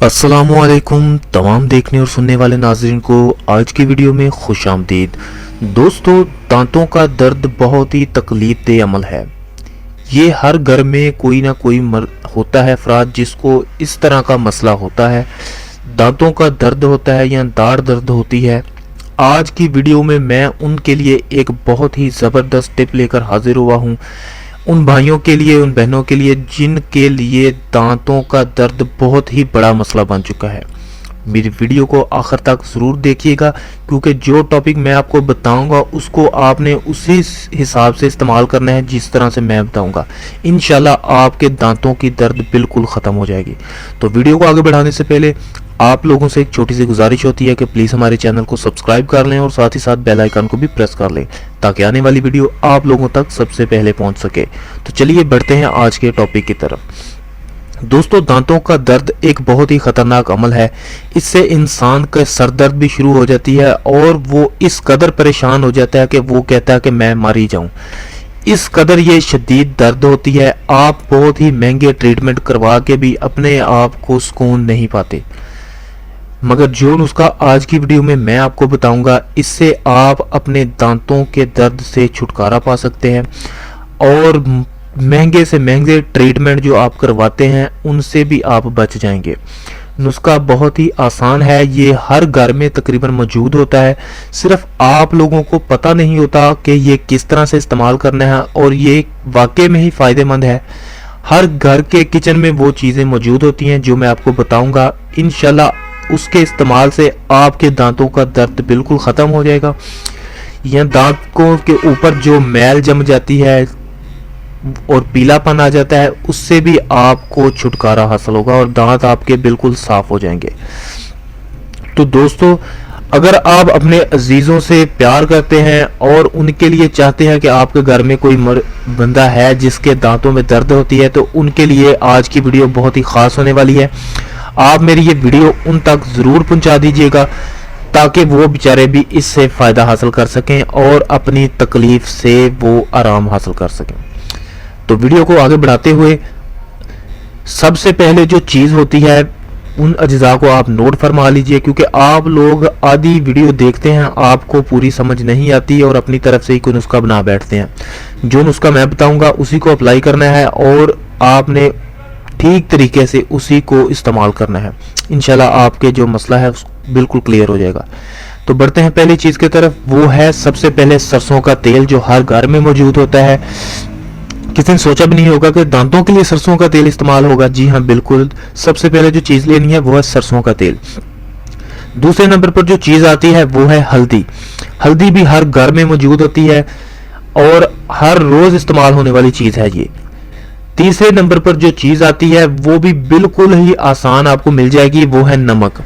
अस्सलामुअलैकुम तमाम देखने और सुनने वाले नाज़रीन को आज की वीडियो में खुश आमदीद। दोस्तों, दांतों का दर्द बहुत ही तकलीफ देह अमल है। ये हर घर में कोई ना कोई होता है अफराद जिसको इस तरह का मसला होता है, दांतों का दर्द होता है या दाढ़ दर्द होती है। आज की वीडियो में मैं उनके लिए एक बहुत ही ज़बरदस्त टिप लेकर हाजिर हुआ हूँ, उन भाइयों के लिए, उन बहनों के लिए जिनके लिए दांतों का दर्द बहुत ही बड़ा मसला बन चुका है। मेरी वीडियो को आखिर तक ज़रूर देखिएगा, क्योंकि जो टॉपिक मैं आपको बताऊंगा उसको आपने उसी हिसाब से इस्तेमाल करना है जिस तरह से मैं बताऊंगा। इंशाल्लाह आपके दांतों की दर्द बिल्कुल ख़त्म हो जाएगी। तो वीडियो को आगे बढ़ाने से पहले आप लोगों से एक छोटी सी गुजारिश होती है कि प्लीज़ हमारे चैनल को सब्सक्राइब कर लें और साथ ही साथ बेल आइकन को भी प्रेस कर लें, ताकि आने वाली वीडियो आप लोगों तक सबसे पहले पहुंच सके। तो चलिए बढ़ते हैं आज के टॉपिक की तरफ। दोस्तों, दांतों का दर्द एक बहुत ही खतरनाक अमल है। इससे इंसान का सर दर्द भी शुरू हो जाती है और वो इस कदर परेशान हो जाता है कि वो कहता है कि मैं मर ही जाऊं। इस कदर ये शदीद दर्द होती है, आप बहुत ही महंगे ट्रीटमेंट करवा के भी अपने आप को सुकून नहीं पाते। मगर जो नुस्खा आज की वीडियो में मैं आपको बताऊंगा, इससे आप अपने दांतों के दर्द से छुटकारा पा सकते हैं और महंगे से महंगे ट्रीटमेंट जो आप करवाते हैं उनसे भी आप बच जाएंगे। नुस्खा बहुत ही आसान है, ये हर घर में तकरीबन मौजूद होता है, सिर्फ आप लोगों को पता नहीं होता कि ये किस तरह से इस्तेमाल करना है, और ये वाकई में ही फ़ायदेमंद है। हर घर के किचन में वो चीज़ें मौजूद होती हैं जो मैं आपको बताऊंगा। इंशाल्लाह उसके इस्तेमाल से आपके दांतों का दर्द बिल्कुल ख़त्म हो जाएगा। या दांतों के ऊपर जो मैल जम जाती है और पीलापन आ जाता है, उससे भी आपको छुटकारा हासिल होगा और दांत आपके बिल्कुल साफ हो जाएंगे। तो दोस्तों, अगर आप अपने अजीज़ों से प्यार करते हैं और उनके लिए चाहते हैं कि आपके घर में कोई बंदा है जिसके दांतों में दर्द होती है, तो उनके लिए आज की वीडियो बहुत ही ख़ास होने वाली है। आप मेरी ये वीडियो उन तक ज़रूर पहुंचा दीजिएगा, ताकि वो बेचारे भी इससे फ़ायदा हासिल कर सकें और अपनी तकलीफ़ से वो आराम हासिल कर सकें। तो वीडियो को आगे बढ़ाते हुए सबसे पहले जो चीज़ होती है, उन अज्जा को आप नोट फरमा लीजिए, क्योंकि आप लोग आधी वीडियो देखते हैं, आपको पूरी समझ नहीं आती और अपनी तरफ से ही कोई नुस्खा बना बैठते हैं। जो नुस्खा मैं बताऊंगा उसी को अप्लाई करना है और आपने ठीक तरीके से उसी को इस्तेमाल करना है। इंशाल्लाह आपके जो मसला है बिल्कुल क्लियर हो जाएगा। तो बढ़ते हैं पहली चीज़ की तरफ, वो है सबसे पहले सरसों का तेल, जो हर घर में मौजूद होता है। किसी ने सोचा भी नहीं होगा कि दांतों के लिए सरसों का तेल इस्तेमाल होगा। जी हाँ, बिल्कुल। सबसे पहले जो चीज़ लेनी है वो है सरसों का तेल। दूसरे नंबर पर जो चीज़ आती है वो है हल्दी। हल्दी भी हर घर में मौजूद होती है और हर रोज़ इस्तेमाल होने वाली चीज़ है ये। तीसरे नंबर पर जो चीज़ आती है वो भी बिल्कुल ही आसान आपको मिल जाएगी, वो है नमक।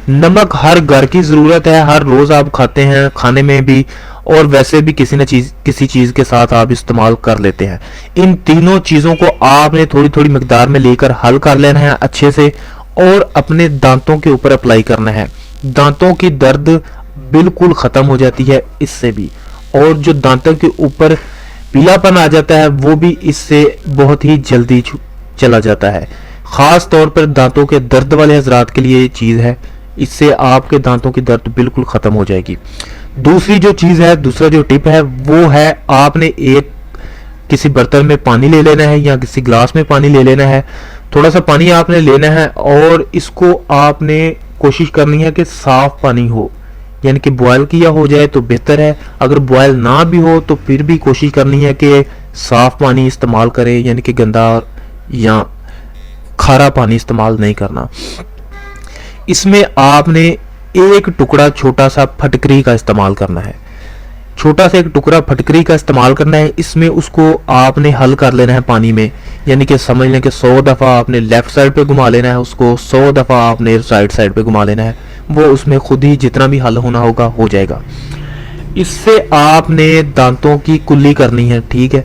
नमक हर घर की ज़रूरत है, हर रोज़ आप खाते हैं, खाने में भी और वैसे भी किसी चीज़ के साथ आप इस्तेमाल कर लेते हैं। इन तीनों चीज़ों को आपने थोड़ी थोड़ी मकदार में लेकर हल कर लेना है अच्छे से और अपने दांतों के ऊपर अप्लाई करना है। दांतों की दर्द बिल्कुल ख़त्म हो जाती है इससे भी, और जो दांतों के ऊपर पीलापन आ जाता है वो भी इससे बहुत ही जल्दी चला जाता है। ख़ास तौर पर दांतों के दर्द वाले हजरात के लिए ये चीज़ है, इससे आपके दांतों की दर्द बिल्कुल ख़त्म हो जाएगी। दूसरी जो चीज़ है, दूसरा जो टिप है वो है, आपने एक किसी बर्तन में पानी ले लेना है या किसी ग्लास में पानी ले लेना है। थोड़ा सा पानी आपने लेना है और इसको आपने कोशिश करनी है कि साफ़ पानी हो, यानी कि बॉयल किया हो जाए तो बेहतर है। अगर बॉयल ना भी हो तो फिर भी कोशिश करनी है कि साफ़ पानी इस्तेमाल करें, यानी कि गंदा या खारा पानी इस्तेमाल नहीं करना। इसमें आपने एक टुकड़ा छोटा सा फटकरी का इस्तेमाल करना है। छोटा सा एक टुकड़ा फटकरी का इस्तेमाल करना है। इसमें उसको आपने हल कर लेना है पानी में, यानी कि समझ लें कि 100 दफ़ा आपने लेफ़्ट साइड पे घुमा लेना है उसको, 100 दफ़ा आपने राइट साइड पे घुमा लेना है। वो उसमें खुद ही जितना भी हल होना होगा हो जाएगा। इससे आपने दांतों की कुल्ली करनी है, ठीक है,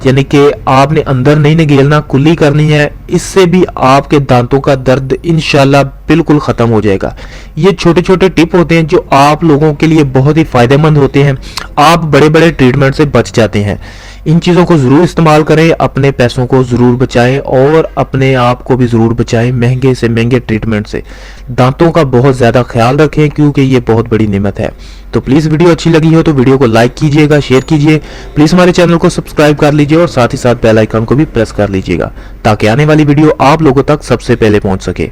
यानी कि आपने अंदर नहीं निगेलना, कुल्ली करनी है। इससे भी आपके दांतों का दर्द इंशाल्लाह बिल्कुल ख़त्म हो जाएगा। ये छोटे छोटे टिप होते हैं जो आप लोगों के लिए बहुत ही फ़ायदेमंद होते हैं। आप बड़े बड़े ट्रीटमेंट से बच जाते हैं। इन चीज़ों को ज़रूर इस्तेमाल करें, अपने पैसों को ज़रूर बचाएं और अपने आप को भी ज़रूर बचाएं महंगे से महंगे ट्रीटमेंट से। दांतों का बहुत ज़्यादा ख्याल रखें क्योंकि ये बहुत बड़ी नेमत है। तो प्लीज़ वीडियो अच्छी लगी हो तो वीडियो को लाइक कीजिएगा, शेयर कीजिए, प्लीज़ हमारे चैनल को सब्सक्राइब कर लीजिए और साथ ही साथ बेल आइकन को भी प्रेस कर लीजिएगा ताकि आने वाली वीडियो आप लोगों तक सबसे पहले पहुंच सके।